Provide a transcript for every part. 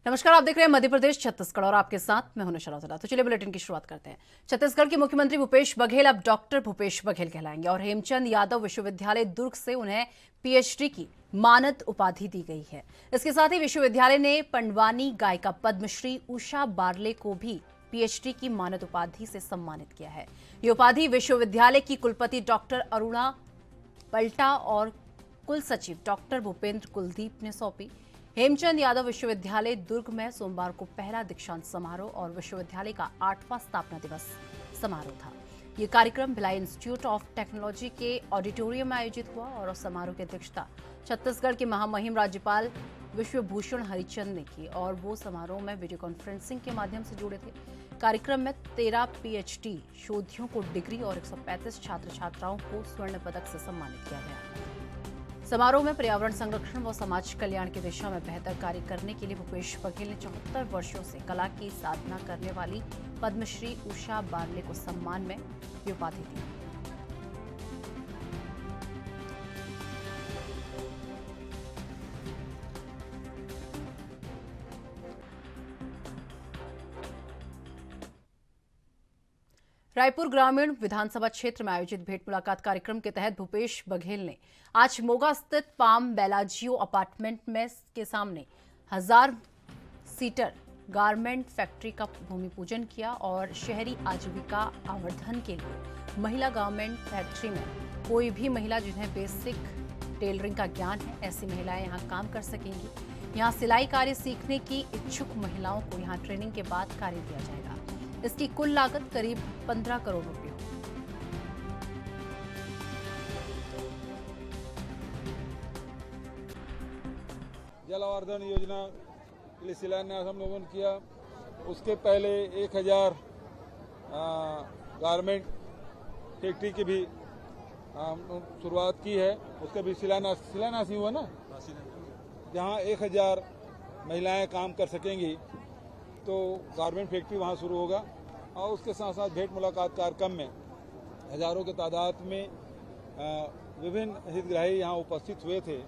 नमस्कार, आप देख रहे हैं मध्य प्रदेश छत्तीसगढ़ और आपके साथ मैं हूं नशरा। तो चलिए बुलेटिन की शुरुआत करते हैं। छत्तीसगढ़ के मुख्यमंत्री भूपेश बघेल अब डॉक्टर भूपेश बघेल कहलाएंगे और हेमचंद यादव विश्वविद्यालय दुर्ग से उन्हें पीएचडी की मानद उपाधि दी गई है। इसके साथ ही विश्वविद्यालय ने पंडवानी गायिका पद्मश्री उषा बारले को भी पीएचडी की मानद उपाधि से सम्मानित किया है। ये उपाधि विश्वविद्यालय की कुलपति डॉक्टर अरुणा पल्टा और कुल सचिव डॉक्टर भूपेंद्र कुलदीप ने सौंपी। हेमचंद यादव विश्वविद्यालय दुर्ग में सोमवार को पहला दीक्षांत समारोह और विश्वविद्यालय का 8वां स्थापना दिवस समारोह था। ये कार्यक्रम भिलाई इंस्टीट्यूट ऑफ टेक्नोलॉजी के ऑडिटोरियम में आयोजित हुआ और समारोह की अध्यक्षता छत्तीसगढ़ के महामहिम राज्यपाल विश्वभूषण हरिचंद ने की और वो समारोह में वीडियो कॉन्फ्रेंसिंग के माध्यम से जुड़े थे। कार्यक्रम में 13 पीएचडी शोधियों को डिग्री और 135 छात्र छात्राओं को स्वर्ण पदक से सम्मानित किया गया। समारोह में पर्यावरण संरक्षण व समाज कल्याण की दिशा में बेहतर कार्य करने के लिए भूपेश बघेल ने 74 वर्षों से कला की साधना करने वाली पद्मश्री उषा बारले को सम्मान में ये उपाधि दी। रायपुर ग्रामीण विधानसभा क्षेत्र में आयोजित भेंट मुलाकात कार्यक्रम के तहत भूपेश बघेल ने आज मोगा स्थित पाम बेलाजियो अपार्टमेंट में के सामने 1000 सीटर गारमेंट फैक्ट्री का भूमि पूजन किया और शहरी आजीविका आवर्धन के लिए महिला गारमेंट फैक्ट्री में कोई भी महिला जिन्हें बेसिक टेलरिंग का ज्ञान है, ऐसी महिलाएं यहां काम कर सकेंगी। यहां सिलाई कार्य सीखने की इच्छुक महिलाओं को यहां ट्रेनिंग के बाद कार्य दिया जाएगा। इसकी कुल लागत करीब 15 करोड़ रुपए होगी। जल आवर्धन योजना के लिए शिलान्यास हम लोगों ने किया। उसके पहले 1000 गारमेंट फैक्ट्री की भी शुरुआत की है। उसका भी शिलान्यास ही हुआ ना, जहां 1000 महिलाएं काम कर सकेंगी, तो गारमेंट फैक्ट्री वहाँ शुरू होगा। और उसके साथ साथ भेंट मुलाकात कार्यक्रम में हजारों की तादाद में विभिन्न हितग्राही यहाँ उपस्थित हुए थे।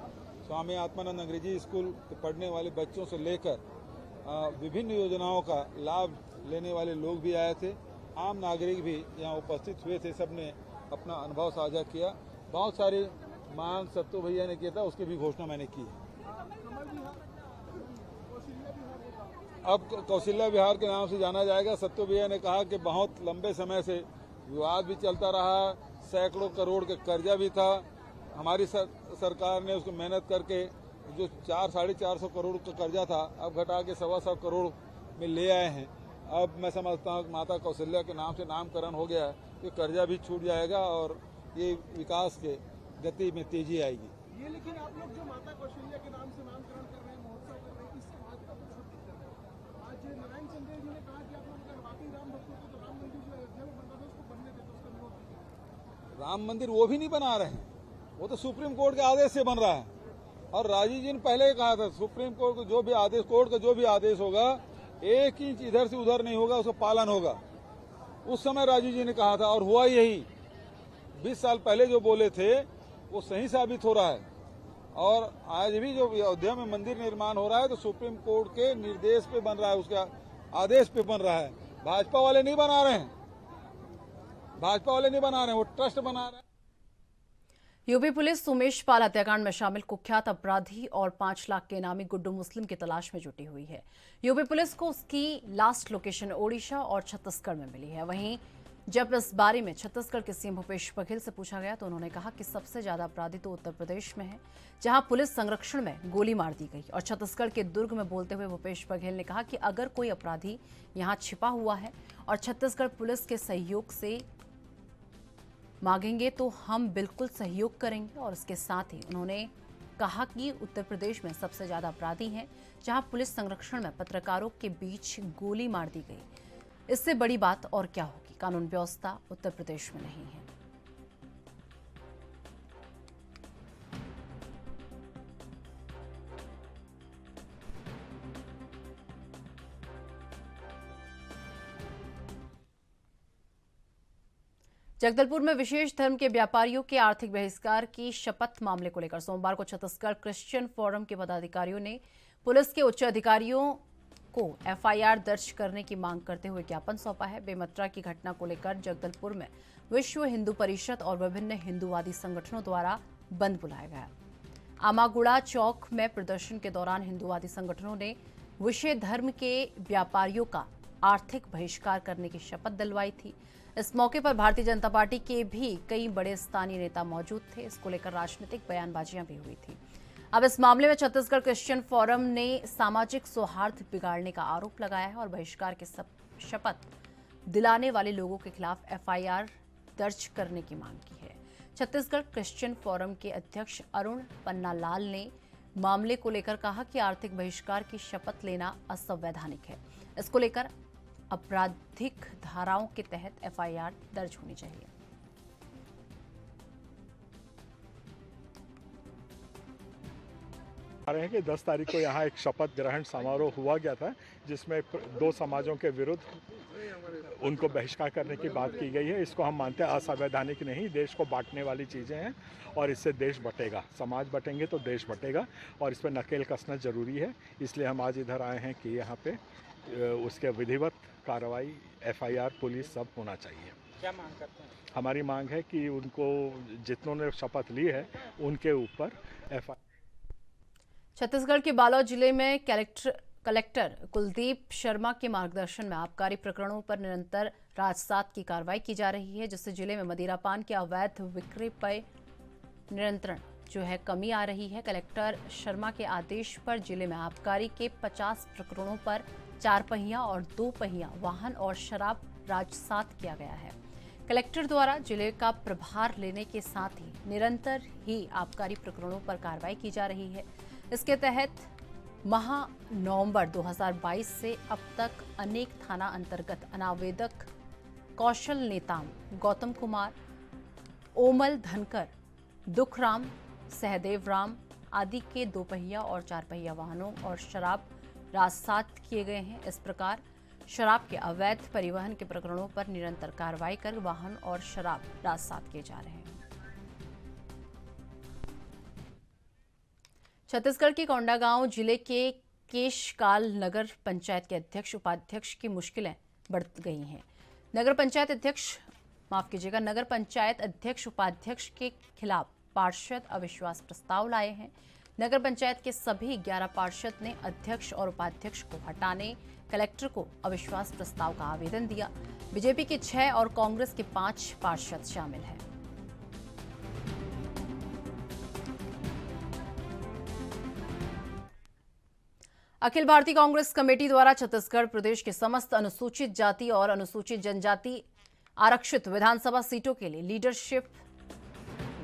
स्वामी आत्मानंद अंग्रेजी स्कूल के पढ़ने वाले बच्चों से लेकर विभिन्न योजनाओं का लाभ लेने वाले लोग भी आए थे। आम नागरिक भी यहाँ उपस्थित हुए थे। सबने अपना अनुभव साझा किया। बहुत सारी मांग सत्तू भैया ने किया था, उसकी भी घोषणा मैंने की है। अब कौशल्या विहार के नाम से जाना जाएगा। सत्तू भैया ने कहा कि बहुत लंबे समय से विवाद भी चलता रहा, सैकड़ों करोड़ का कर्जा भी था। हमारी सरकार ने उसको मेहनत करके जो 400-450 करोड़ का कर्जा था, अब घटा के 125 करोड़ में ले आए हैं। अब मैं समझता हूँ माता कौशल्या के नाम से नामकरण हो गया है, ये कर्जा भी छूट जाएगा और ये विकास के गति में तेजी आएगी। ये लेकिन आप लोग जो माता कौशल्या के नाम से नामकरण कर रहे हैं, महोत्सव कर रहे हैं, इससे बात का कुछ दिक्कत है। आज नारायण चंद्र जी ने कहा कि आप लोग अगर वाकई राम भक्तों को तो राम मंदिर जो अयोध्या में बन रहा था उसको बनने देते, उसका विरोध कीजिए। राम मंदिर वो भी नहीं बना रहे हैं, वो तो सुप्रीम कोर्ट के आदेश से बन रहा है। और राजीव जी ने पहले ही कहा था, सुप्रीम कोर्ट को जो भी आदेश, कोर्ट का जो भी आदेश होगा, 1 इंच इधर से उधर नहीं होगा, उसका पालन होगा। उस समय राजीव जी ने कहा था और हुआ यही। 20 साल पहले जो बोले थे वो सही साबित हो रहा है। और आज भी जो अयोध्या में मंदिर निर्माण हो रहा है तो सुप्रीम कोर्ट के निर्देश पे बन रहा है, उसका आदेश पे बन रहा है। भाजपा वाले नहीं बना रहे हैं, भाजपा वाले नहीं बना रहे हैं, वो ट्रस्ट बना रहे हैं। यूपी पुलिस सुमेश पाल हत्याकांड में शामिल कुख्यात अपराधी और 5 लाख के इनामी गुड्डू मुस्लिम की तलाश में जुटी हुई है। यूपी पुलिस को उसकी लास्ट लोकेशन ओडिशा और छत्तीसगढ़ में मिली है। वहीं जब इस बारे में छत्तीसगढ़ के सीएम भूपेश बघेल से पूछा गया तो उन्होंने कहा कि सबसे ज्यादा अपराधी तो उत्तर प्रदेश में है, जहां पुलिस संरक्षण में गोली मार दी गई। और छत्तीसगढ़ के दुर्ग में बोलते हुए भूपेश बघेल ने कहा कि अगर कोई अपराधी यहां छिपा हुआ है और छत्तीसगढ़ पुलिस के सहयोग से मांगेंगे तो हम बिल्कुल सहयोग करेंगे। और इसके साथ ही उन्होंने कहा कि उत्तर प्रदेश में सबसे ज्यादा अपराधी हैं, जहां पुलिस संरक्षण में पत्रकारों के बीच गोली मार दी गई। इससे बड़ी बात और क्या होगी। कानून व्यवस्था उत्तर प्रदेश में नहीं है। जगदलपुर में विशेष धर्म के व्यापारियों के आर्थिक बहिष्कार की शपथ मामले को लेकर सोमवार को छत्तीसगढ़ क्रिश्चियन फोरम के पदाधिकारियों ने पुलिस के उच्च अधिकारियों को एफआईआर दर्ज करने की मांग करते हुए ज्ञापन सौंपा है। बेमतरा की घटना को लेकर जगदलपुर में विश्व हिंदू परिषद और विभिन्न हिंदूवादी संगठनों द्वारा बंद बुलाया गया। आमागुड़ा चौक में प्रदर्शन के दौरान हिंदूवादी संगठनों ने विषय धर्म के व्यापारियों का आर्थिक बहिष्कार करने की शपथ दिलवाई थी। इस मौके पर भारतीय जनता पार्टी के भी कई बड़े स्थानीय नेता मौजूद थे। इसको लेकर राजनीतिक बयानबाजियां भी हुई थी। अब इस मामले में छत्तीसगढ़ क्रिश्चियन फोरम ने सामाजिक सौहार्द बिगाड़ने का आरोप लगाया है और बहिष्कार की शपथ दिलाने वाले लोगों के खिलाफ एफआईआर दर्ज करने की मांग की है। छत्तीसगढ़ क्रिश्चियन फोरम के अध्यक्ष अरुण पन्नालाल ने मामले को लेकर कहा कि आर्थिक बहिष्कार की शपथ लेना असंवैधानिक है। इसको लेकर आपराधिक धाराओं के तहत एफआईआर दर्ज होनी चाहिए। रहे हैं कि 10 तारीख को यहाँ एक शपथ ग्रहण समारोह हुआ गया था, जिसमें दो समाजों के विरुद्ध उनको बहिष्कार करने की बात की गई है। इसको हम मानते हैं असंवैधानिक नहीं, देश को बांटने वाली चीज़ें हैं और इससे देश बटेगा। समाज बटेंगे तो देश बटेगा और इस पर नकेल कसना जरूरी है। इसलिए हम आज इधर आए हैं कि यहाँ पे उसके विधिवत कार्रवाई, एफआईआर, पुलिस सब होना चाहिए। क्या मांग करते हैं? हमारी मांग है कि उनको, जितनों ने शपथ ली है, उनके ऊपर एफआईआर। छत्तीसगढ़ के बालोद जिले में कलेक्टर कुलदीप शर्मा के मार्गदर्शन में आबकारी प्रकरणों पर निरंतर राजसात की कार्रवाई की जा रही है, जिससे जिले में मदिरापान के अवैध विक्रय पर नियंत्रण जो है कमी आ रही है। कलेक्टर शर्मा के आदेश पर जिले में आबकारी के 50 प्रकरणों पर 4 पहिया और 2 पहिया वाहन और शराब राजसात किया गया है। कलेक्टर द्वारा जिले का प्रभार लेने के साथ ही निरंतर ही आबकारी प्रकरणों पर कार्रवाई की जा रही है। इसके तहत माह नवंबर 2022 से अब तक अनेक थाना अंतर्गत अनावेदक कौशल नेताम, गौतम कुमार, ओमल धनकर, दुखराम, सहदेव राम आदि के 2 पहिया और 4 पहिया वाहनों और शराब राजसात किए गए हैं। इस प्रकार शराब के अवैध परिवहन के प्रकरणों पर निरंतर कार्रवाई कर वाहन और शराब राजसात किए जा रहे हैं। छत्तीसगढ़ के कोंडागांव जिले के केशकाल नगर पंचायत के अध्यक्ष उपाध्यक्ष की मुश्किलें बढ़ गई हैं। नगर पंचायत अध्यक्ष उपाध्यक्ष के खिलाफ पार्षद अविश्वास प्रस्ताव लाए हैं। नगर पंचायत के सभी 11 पार्षद ने अध्यक्ष और उपाध्यक्ष को हटाने कलेक्टर को अविश्वास प्रस्ताव का आवेदन दिया। बीजेपी के 6 और कांग्रेस के 5 पार्षद शामिल हैं। अखिल भारतीय कांग्रेस कमेटी द्वारा छत्तीसगढ़ प्रदेश के समस्त अनुसूचित जाति और अनुसूचित जनजाति आरक्षित विधानसभा सीटों के लिए लीडरशिप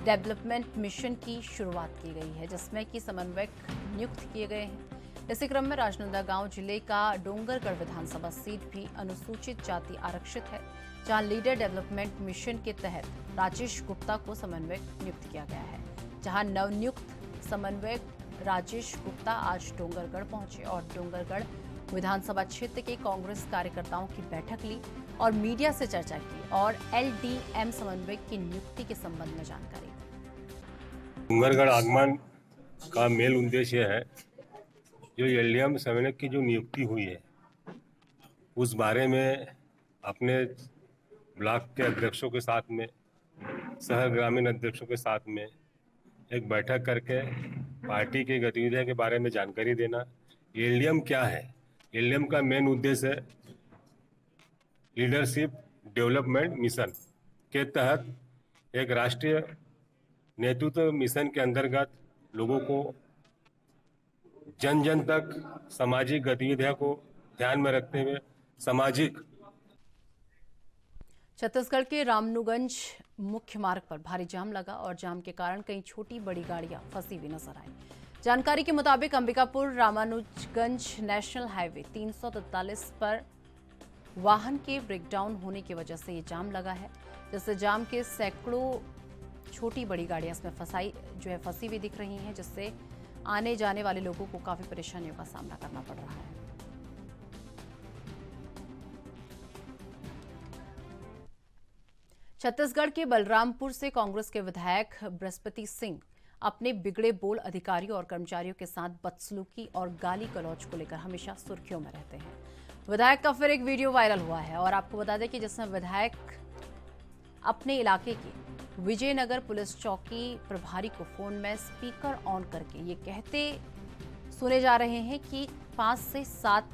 डेवलपमेंट मिशन की शुरुआत की गई है, जिसमें कि समन्वयक नियुक्त किए गए हैं। इसी क्रम में राजनांदगांव जिले का डोंगरगढ़ विधानसभा सीट भी अनुसूचित जाति आरक्षित है, जहां लीडर डेवलपमेंट मिशन के तहत राजेश गुप्ता को समन्वयक नियुक्त किया गया है। जहां नवनियुक्त समन्वयक राजेश गुप्ता आज डोंगरगढ़ पहुंचे और डोंगरगढ़ विधानसभा क्षेत्र के कांग्रेस कार्यकर्ताओं की बैठक ली और मीडिया से चर्चा की और एलडीएम समन्वयक की नियुक्ति के संबंध में जानकारी दी। डोंगरगढ़ आगमन का मेल उद्देश्य है, जो एलडीएम समन्वयक की जो नियुक्ति हुई है उस बारे में अपने ब्लॉक के अध्यक्षों के साथ में, शहर ग्रामीण अध्यक्षों के साथ में एक बैठक करके पार्टी की गतिविधियों के बारे में जानकारी देना। एलडीएम क्या है? एलडीएम का मेन उद्देश्य है लीडरशिप डेवलपमेंट मिशन के तहत एक राष्ट्रीय नेतृत्व मिशन के अंतर्गत लोगों को जन जन तक सामाजिक गतिविधियों को ध्यान में रखते हुए सामाजिक। छत्तीसगढ़ के रामनुगंज मुख्य मार्ग पर भारी जाम लगा और जाम के कारण कई छोटी बड़ी गाड़ियां फंसी हुई नजर आई। जानकारी के मुताबिक अंबिकापुर रामानुजगंज नेशनल हाईवे 343 पर वाहन के ब्रेकडाउन होने की वजह से ये जाम लगा है, जिससे जाम के सैकड़ों छोटी बड़ी गाड़ियां इसमें फंसी हुई दिख रही हैं, जिससे आने जाने वाले लोगों को काफी परेशानियों का सामना करना पड़ रहा है। छत्तीसगढ़ के बलरामपुर से कांग्रेस के विधायक बृहस्पति सिंह अपने बिगड़े बोल अधिकारियों और कर्मचारियों के साथ बदसलूकी और गाली गलौज को लेकर हमेशा सुर्खियों में रहते हैं। विधायक का फिर एक वीडियो वायरल हुआ है और आपको बता दें कि जिसमें विधायक अपने इलाके की विजयनगर पुलिस चौकी प्रभारी को फोन में स्पीकर ऑन करके ये कहते सुने जा रहे हैं कि 5 से 7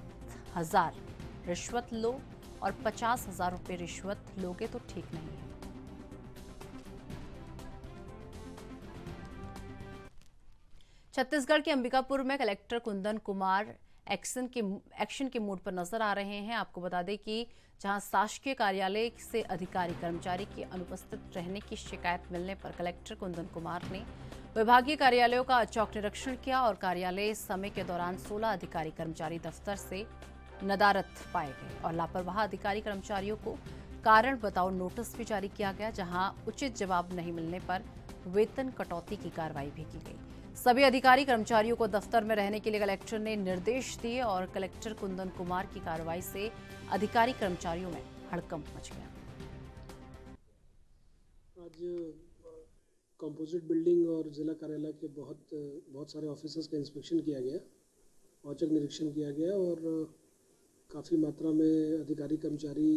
हजार रिश्वत लो और 50,000 रुपये रिश्वत लोगे तो ठीक नहीं है। छत्तीसगढ़ के अंबिकापुर में कलेक्टर कुंदन कुमार एक्शन के मूड पर नजर आ रहे हैं। आपको बता दें कि जहां शासकीय कार्यालय से अधिकारी कर्मचारी के अनुपस्थित रहने की शिकायत मिलने पर कलेक्टर कुंदन कुमार ने विभागीय कार्यालयों का औचक निरीक्षण किया और कार्यालय समय के दौरान 16 अधिकारी कर्मचारी दफ्तर से नदारद पाए गए और लापरवाह अधिकारी कर्मचारियों को कारण बताओ नोटिस भी जारी किया गया, जहां उचित जवाब नहीं मिलने पर वेतन कटौती की कार्रवाई भी की गई। सभी अधिकारी कर्मचारियों को दफ्तर में रहने के लिए कलेक्टर ने निर्देश दिए और कलेक्टर कुंदन कुमार की कार्रवाई से अधिकारी कर्मचारियों में हड़कंप मच गया। आज कंपोजिट बिल्डिंग और जिला कार्यालय के बहुत सारे ऑफिसर्स का इंस्पेक्शन किया गया, औचक निरीक्षण किया गया और काफ़ी मात्रा में अधिकारी कर्मचारी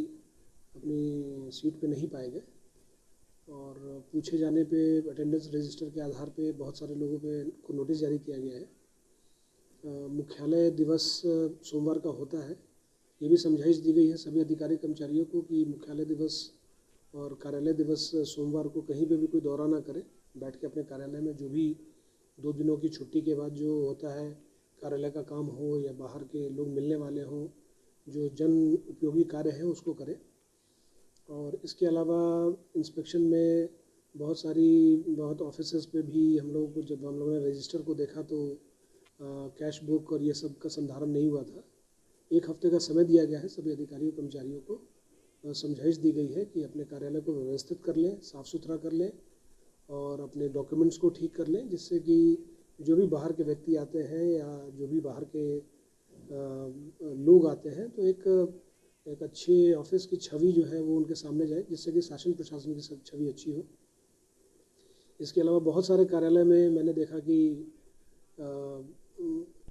अपनी सीट पे नहीं पाए गए और पूछे जाने पे अटेंडेंस रजिस्टर के आधार पे बहुत सारे लोगों को नोटिस जारी किया गया है। मुख्यालय दिवस सोमवार का होता है, ये भी समझाइश दी गई है सभी अधिकारी कर्मचारियों को कि मुख्यालय दिवस और कार्यालय दिवस सोमवार को कहीं पे भी कोई दौरा ना करे, बैठ के अपने कार्यालय में जो भी 2 दिनों की छुट्टी के बाद जो होता है कार्यालय का काम हो या बाहर के लोग मिलने वाले हों, जो जन उपयोगी कार्य है उसको करें। और इसके अलावा इंस्पेक्शन में बहुत ऑफिसेस पे भी हम लोगों को जब हम लोगों ने रजिस्टर को देखा तो कैश बुक और ये सब का संधारण नहीं हुआ था। 1 हफ्ते का समय दिया गया है सभी अधिकारियों कर्मचारियों को, समझाइश दी गई है कि अपने कार्यालय को व्यवस्थित कर लें, साफ़ सुथरा कर लें और अपने डॉक्यूमेंट्स को ठीक कर लें, जिससे कि जो भी बाहर के व्यक्ति आते हैं या जो भी बाहर के लोग आते हैं तो एक अच्छे ऑफिस की छवि जो है वो उनके सामने जाए, जिससे कि शासन प्रशासन की छवि अच्छी हो। इसके अलावा बहुत सारे कार्यालय में मैंने देखा कि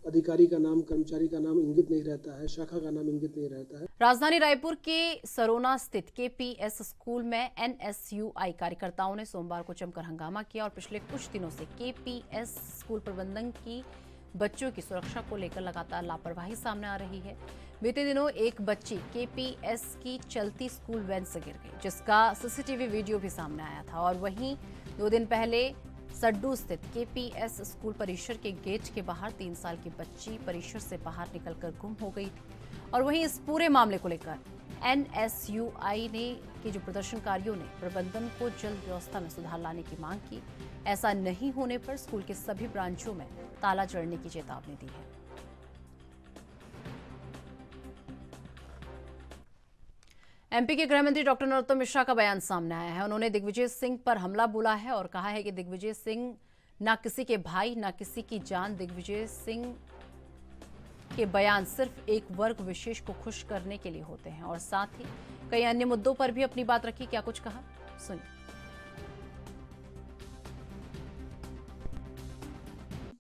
अधिकारी का नाम, कर्मचारी का नाम इंगित नहीं रहता है, शाखा का नाम इंगित नहीं रहता है। राजधानी रायपुर के सरोना स्थित केपीएस स्कूल में एनएसयूआई कार्यकर्ताओं ने सोमवार को जमकर हंगामा किया और पिछले कुछ दिनों से केपीएस स्कूल प्रबंधन की बच्चों की सुरक्षा को लेकर लगातार लापरवाही सामने आ रही है। बीते दिनों एक बच्ची केपीएस की चलती स्कूल वैन से गिर गई, जिसका सीसीटीवी वीडियो भी सामने आया था। और वहीं 2 दिन पहले सड्डू स्थित केपीएस स्कूल परिसर के गेट के बाहर 3 साल की बच्ची परिसर से बाहर निकलकर गुम हो गई थी। और वहीं इस पूरे मामले को लेकर एनएसयूआई ने कि जो प्रदर्शनकारियों ने प्रबंधन को जल्द व्यवस्था में सुधार लाने की मांग की। ऐसा नहीं होने पर स्कूल के सभी ब्रांचों में ताला जड़ने की चेतावनी दी है। एमपी के गृह मंत्री डॉक्टर नरोत्तम मिश्रा का बयान सामने आया है। उन्होंने दिग्विजय सिंह पर हमला बोला है और कहा है कि दिग्विजय सिंह ना किसी के भाई ना किसी की जान। दिग्विजय सिंह के बयान सिर्फ एक वर्ग विशेष को खुश करने के लिए होते हैं और साथ ही कई अन्य मुद्दों पर भी अपनी बात रखी। क्या कुछ कहा, सुनिए।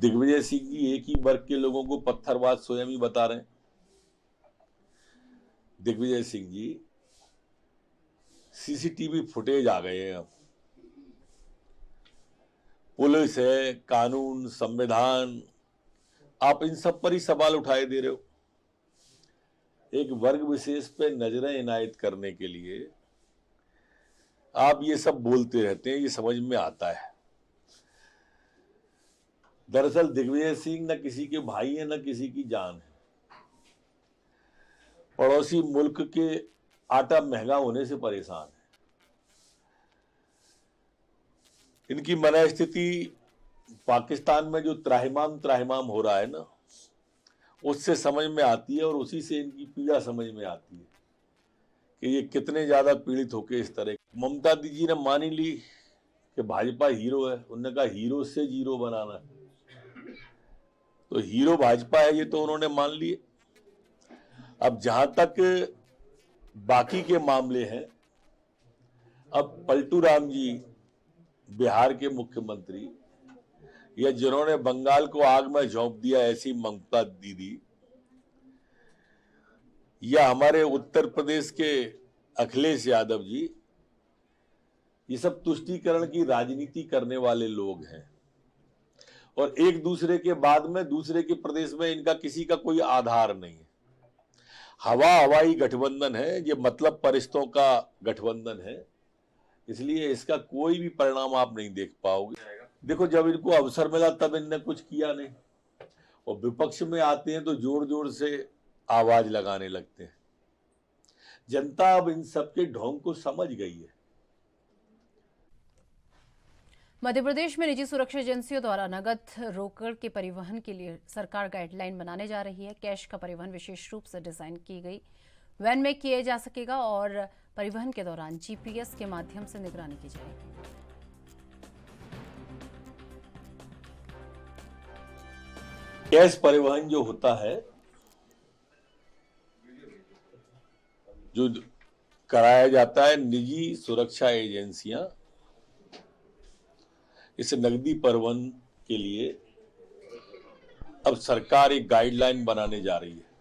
दिग्विजय सिंह जी एक ही वर्ग के लोगों को पत्थरबाज स्वयं ही बता रहे हैं। दिग्विजय सिंह जी, सीसीटीवी फुटेज आ गए हैं, अब पुलिस है, कानून, संविधान, आप इन सब पर ही सवाल उठाए दे रहे हो। एक वर्ग विशेष पे नजरें इनायत करने के लिए आप ये सब बोलते रहते हैं, ये समझ में आता है। दरअसल दिग्विजय सिंह न किसी के भाई है न किसी की जान है। पड़ोसी मुल्क के आटा महंगा होने से परेशान है। इनकी मनस्थिति पाकिस्तान में जो त्राहिमाम हो रहा है ना, उससे समझ में आती है और उसी से इनकी पीड़ा समझ में आती है कि ये कितने ज्यादा पीड़ित होके इस तरह। ममता दीदी ने मान ही ली कि भाजपा हीरो है। उन्होंने कहा हीरो से जीरो बनाना है, तो हीरो भाजपा है ये तो उन्होंने मान लिए। अब जहां तक बाकी के मामले हैं, अब पलटू राम जी बिहार के मुख्यमंत्री या जिन्होंने बंगाल को आग में झोंक दिया, ऐसी ममता दीदी, या हमारे उत्तर प्रदेश के अखिलेश यादव जी, ये सब तुष्टीकरण की राजनीति करने वाले लोग हैं और एक दूसरे के बाद में दूसरे के प्रदेश में इनका किसी का कोई आधार नहीं है। हवाई गठबंधन है, ये मतलब परिश्तों का गठबंधन है, इसलिए इसका कोई भी परिणाम आप नहीं देख पाओगे। देखो, जब इनको अवसर मिला तब इनने कुछ किया नहीं और विपक्ष में आते हैं तो जोर जोर से आवाज लगाने लगते हैं। जनता अब इन सबके ढोंग को समझ गई है। मध्य प्रदेश में निजी सुरक्षा एजेंसियों द्वारा नगद रोकड़ के परिवहन के लिए सरकार गाइडलाइन बनाने जा रही है। कैश का परिवहन विशेष रूप से डिजाइन की गई वैन में किया जा सकेगा और परिवहन के दौरान जीपीएस के माध्यम से निगरानी की जाएगी। कैश परिवहन जो होता है, जो कराया जाता है, निजी सुरक्षा एजेंसियां इस नकदी परिवहन के लिए अब सरकार एक गाइडलाइन बनाने जा रही है।